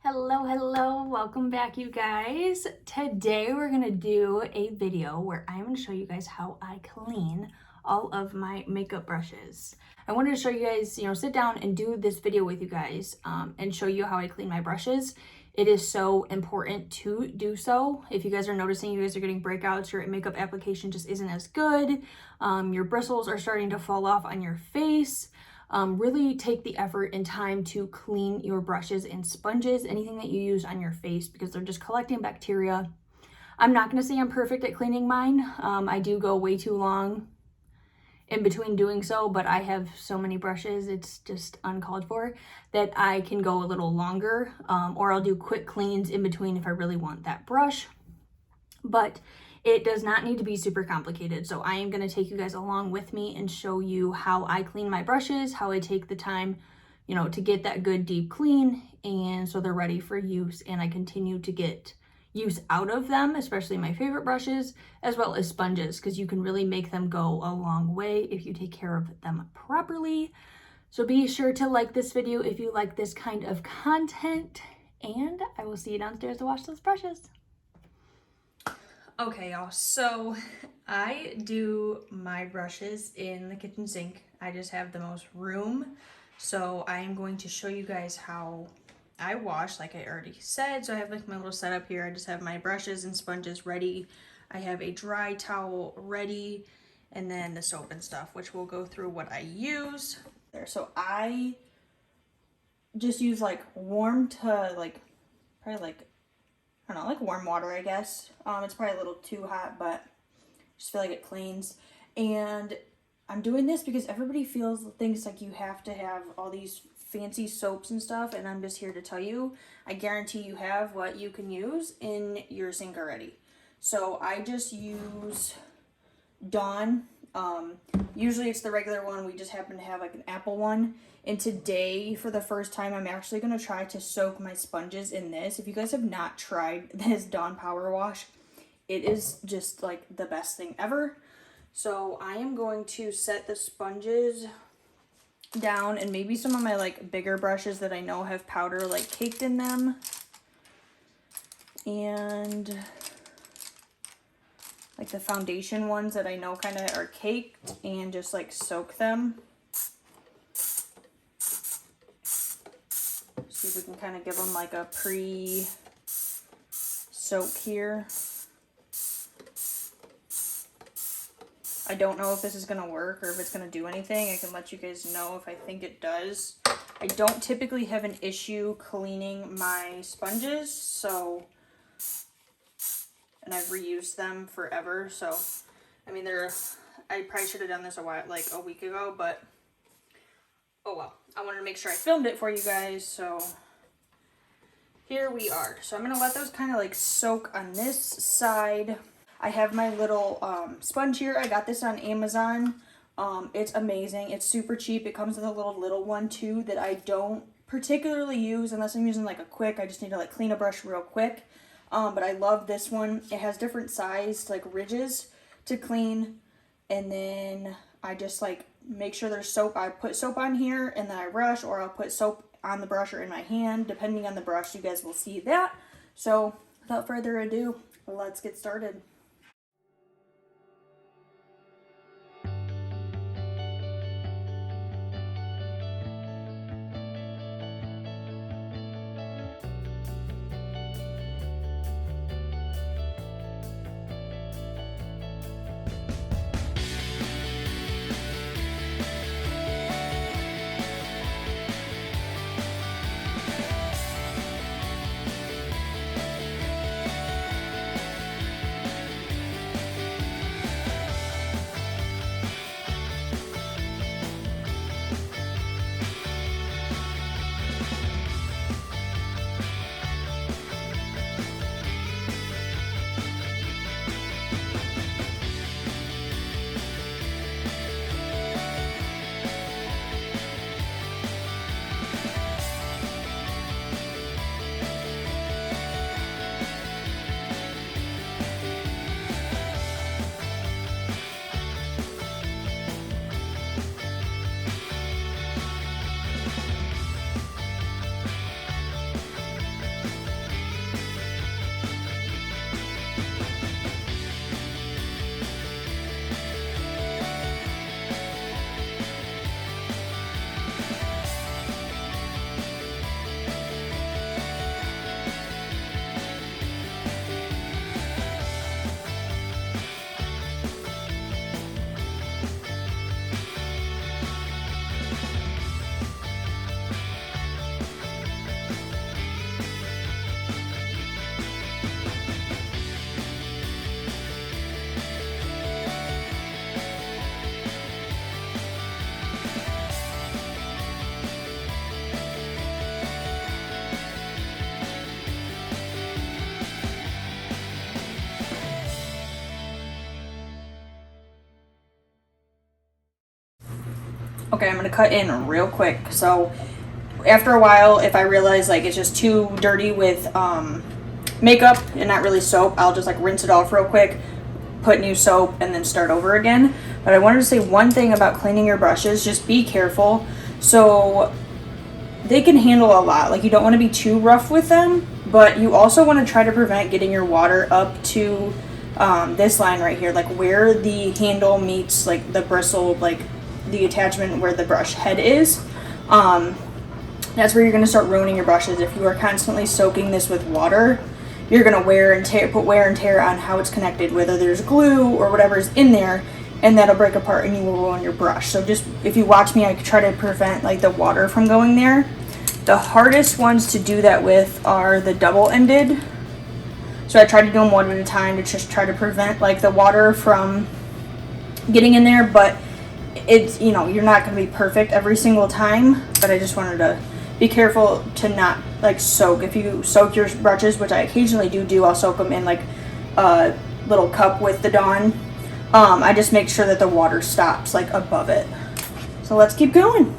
Hello, welcome back you guys. Today we're gonna do a video where I'm gonna show you guys how I clean all of my makeup brushes. I wanted to show you guys, sit down and do this video with you guys and show you how I clean my brushes. It is so important to do so. If you guys are noticing you guys are getting breakouts, your makeup application just isn't as good, your bristles are starting to fall off on your face, really take the effort and time to clean your brushes and sponges, anything that you use on your face, because they're just collecting bacteria. I'm not going to say I'm perfect at cleaning mine. I do go way too long in between doing so, but I have so many brushes, it's just uncalled for, that I can go a little longer, or I'll do quick cleans in between if I really want that brush. But it does not need to be super complicated. So I am going to take you guys along with me and show you how I clean my brushes, how I take the time, to get that good deep clean, and so they're ready for use and I continue to get use out of them, especially my favorite brushes, as well as sponges, because you can really make them go a long way if you take care of them properly. So be sure to like this video if you like this kind of content, and I will see you downstairs to wash those brushes. Okay, y'all, so I do my brushes in the kitchen sink. I just have the most room, so I am going to show you guys how I wash, like I already said. So I have like my little setup here. I just have my brushes and sponges ready. I have a dry towel ready, and then the soap and stuff, which we'll go through what I use there. So I just use like warm to probably I don't know, like warm water, I guess. It's probably a little too hot, but I just feel like it cleans. And I'm doing this because everybody thinks like you have to have all these fancy soaps and stuff, and I'm just here to tell you, I guarantee you have what you can use in your sink already. So I just use Dawn. Usually it's the regular one. We just happen to have like an apple one. And today, for the first time, I'm actually going to try to soak my sponges in this. If you guys have not tried this Dawn Power Wash, it is just like the best thing ever. So I am going to set the sponges down, and maybe some of my like bigger brushes that I know have powder like caked in them. And like the foundation ones that I know kind of are caked, and just like soak them. See if we can kind of give them like a pre-soak here. I don't know if this is going to work or if it's going to do anything. I can let you guys know if I think it does. I don't typically have an issue cleaning my sponges, so, and I've reused them forever, so, I mean, I probably should have done this like a week ago, but oh well. I wanted to make sure I filmed it for you guys, so here we are. So I'm going to let those kind of like soak on this side. I have my little sponge here. I got this on Amazon. It's amazing. It's super cheap. It comes with a little one too that I don't particularly use unless I'm using like a quick. I just need to like clean a brush real quick. But I love this one. It has different sized like ridges to clean, and then I just like make sure there's soap. I put soap on here and then I brush, or I'll put soap on the brush or in my hand, depending on the brush. You guys will see that. So without further ado, let's get started. Okay, I'm gonna cut in real quick. So after a while, if I realize like it's just too dirty with makeup and not really soap, I'll just like rinse it off real quick, put new soap, and then start over again. But I wanted to say one thing about cleaning your brushes: just be careful. So they can handle a lot. Like, you don't want to be too rough with them, but you also want to try to prevent getting your water up to this line right here, like where the handle meets like the bristle, like the attachment where the brush head is. That's where you're going to start ruining your brushes. If you are constantly soaking this with water, you're going to put wear and tear on how it's connected, whether there's glue or whatever's in there, and that'll break apart and you will ruin your brush. So just, if you watch me, I try to prevent like the water from going there. The hardest ones to do that with are the double-ended. So I try to do them one at a time to just try to prevent like the water from getting in there, but it's, you know, you're not going to be perfect every single time, but I just wanted to be careful to not like soak. If you soak your brushes, which I occasionally do, I'll soak them in like a little cup with the Dawn. I just make sure that the water stops like above it. So let's keep going.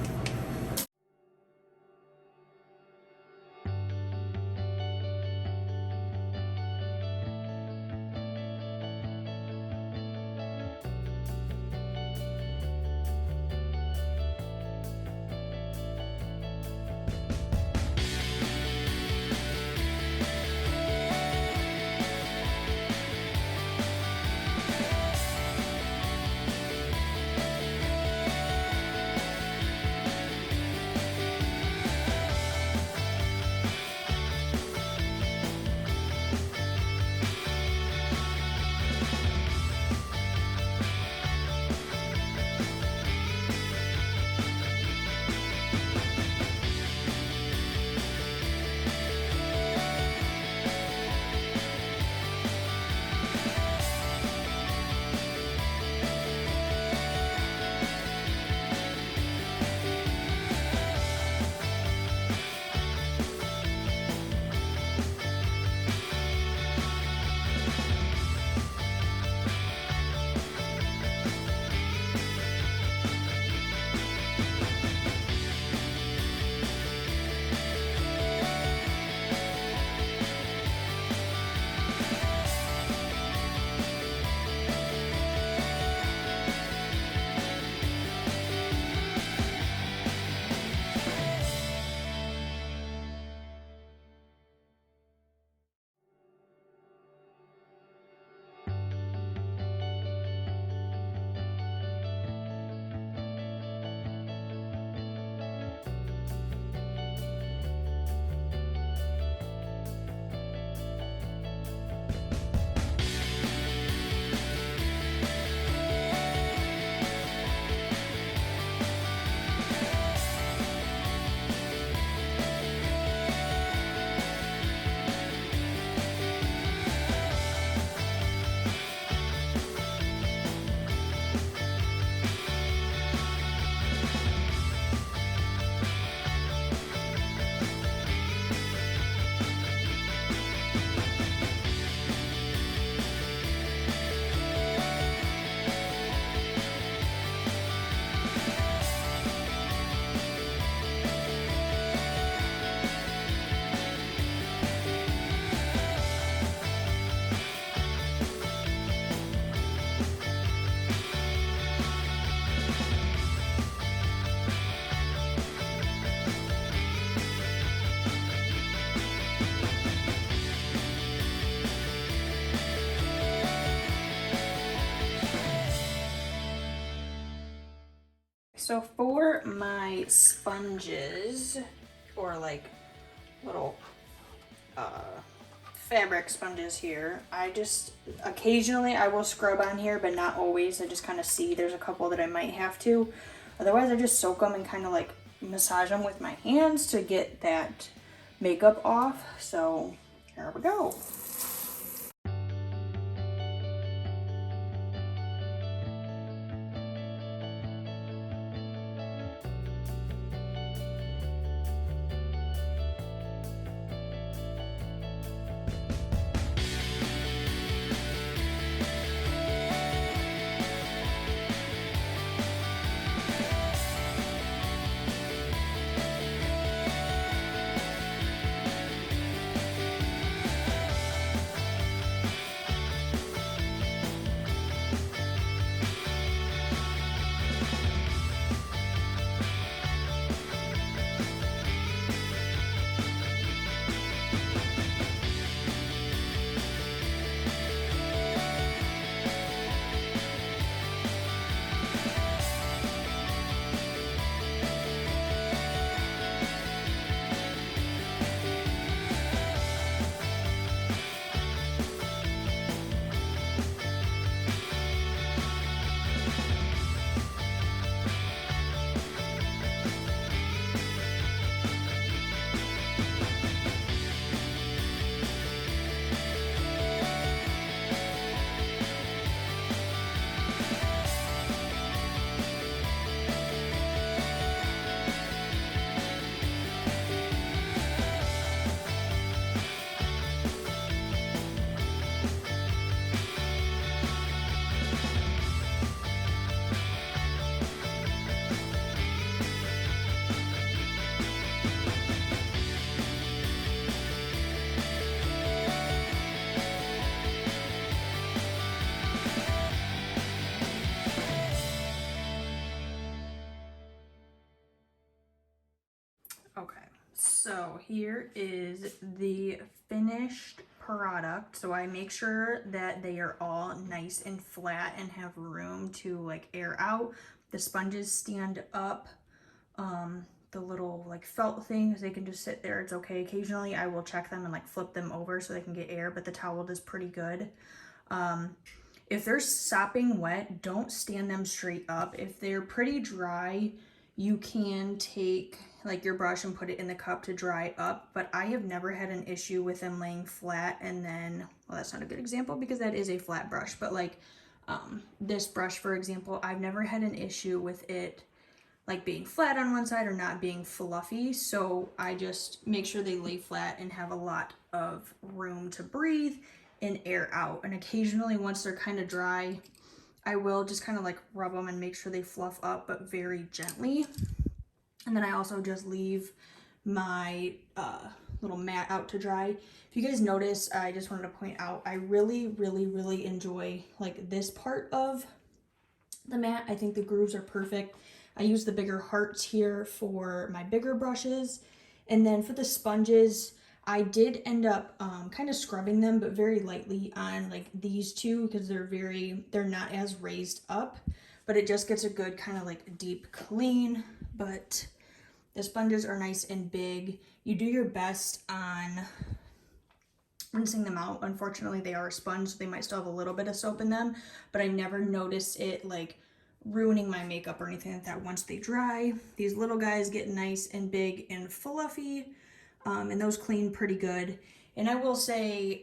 So for my sponges, or like little fabric sponges here, I just occasionally I will scrub on here, but not always. I just kind of see there's a couple that I might have to. Otherwise I just soak them and kind of like massage them with my hands to get that makeup off. So here we go. here is the finished product. So I make sure that they are all nice and flat and have room to like air out. The sponges stand up. The little like felt things, they can just sit there, it's okay. Occasionally I will check them and like flip them over so they can get air, but the towel does pretty good. If they're sopping wet, don't stand them straight up. If they're pretty dry, you can take like your brush and put it in the cup to dry up, but I have never had an issue with them laying flat and then, well, that's not a good example because that is a flat brush, but like this brush, for example, I've never had an issue with it like being flat on one side or not being fluffy. So I just make sure they lay flat and have a lot of room to breathe and air out. And occasionally once they're kind of dry, I will just kind of like rub them and make sure they fluff up, but very gently. And then I also just leave my little mat out to dry. If you guys notice, I just wanted to point out, I really enjoy like this part of the mat. I think the grooves are perfect. I use the bigger hearts here for my bigger brushes. And then for the sponges, I did end up kind of scrubbing them, but very lightly on like these two because they're not as raised up, but it just gets a good kind of like deep clean. But the sponges are nice and big. You do your best on rinsing them out. Unfortunately, they are a sponge, so they might still have a little bit of soap in them, but I never noticed it like ruining my makeup or anything like that once they dry. These little guys get nice and big and fluffy, and those clean pretty good. And I will say,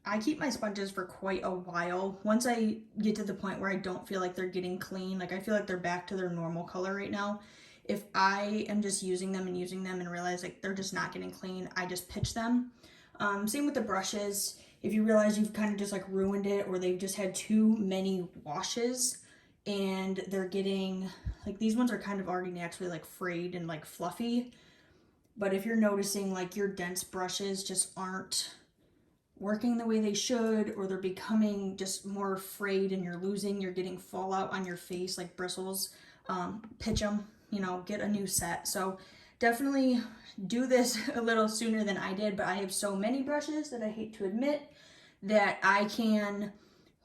I keep my sponges for quite a while. Once I get to the point where I don't feel like they're getting clean, like I feel like they're back to their normal color right now, if I am just using them and realize like they're just not getting clean, I just pitch them. Same with the brushes. If you realize you've kind of just like ruined it or they've just had too many washes, and they're getting like, these ones are kind of already naturally like frayed and like fluffy, but if you're noticing like your dense brushes just aren't working the way they should, or they're becoming just more frayed and you're getting fallout on your face like bristles, pitch them, you know, get a new set. So definitely do this a little sooner than I did, but I have so many brushes that I hate to admit that I can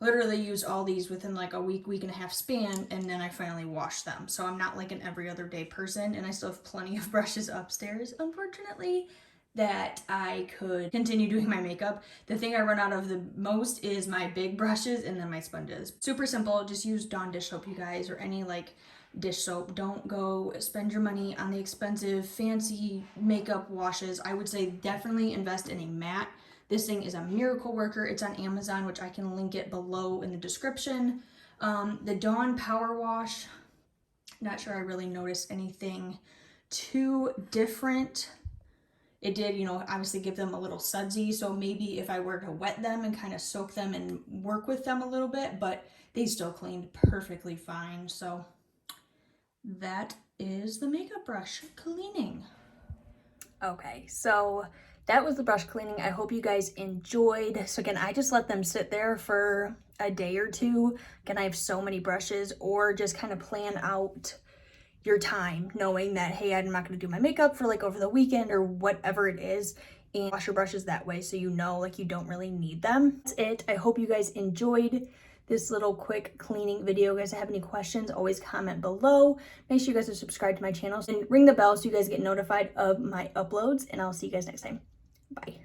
literally use all these within like a week and a half span, and then I finally wash them. So I'm not like an every other day person, and I still have plenty of brushes upstairs, unfortunately, that I could continue doing my makeup. The thing I run out of the most is my big brushes and then my sponges. Super simple, just use Dawn dish soap, you guys, or any like dish soap. Don't go spend your money on the expensive fancy makeup washes. I would say definitely invest in a mat. This thing is a miracle worker. It's on Amazon, which I can link it below in the description. The Dawn Power Wash, not sure I really noticed anything too different. It did, you know, obviously give them a little sudsy, so maybe if I were to wet them and kind of soak them and work with them a little bit, but they still cleaned perfectly fine. So that is the makeup brush cleaning. Okay, so that was the brush cleaning. I hope you guys enjoyed. So again, I just let them sit there for a day or two. Again, I have so many brushes, or just kind of plan out your time knowing that, hey, I'm not going to do my makeup for like over the weekend or whatever it is, and wash your brushes that way so you know like you don't really need them. That's it. I hope you guys enjoyed this little quick cleaning video. Guys, if you have any questions, always comment below. Make sure you guys are subscribed to my channel and ring the bell so you guys get notified of my uploads, and I'll see you guys next time. Bye.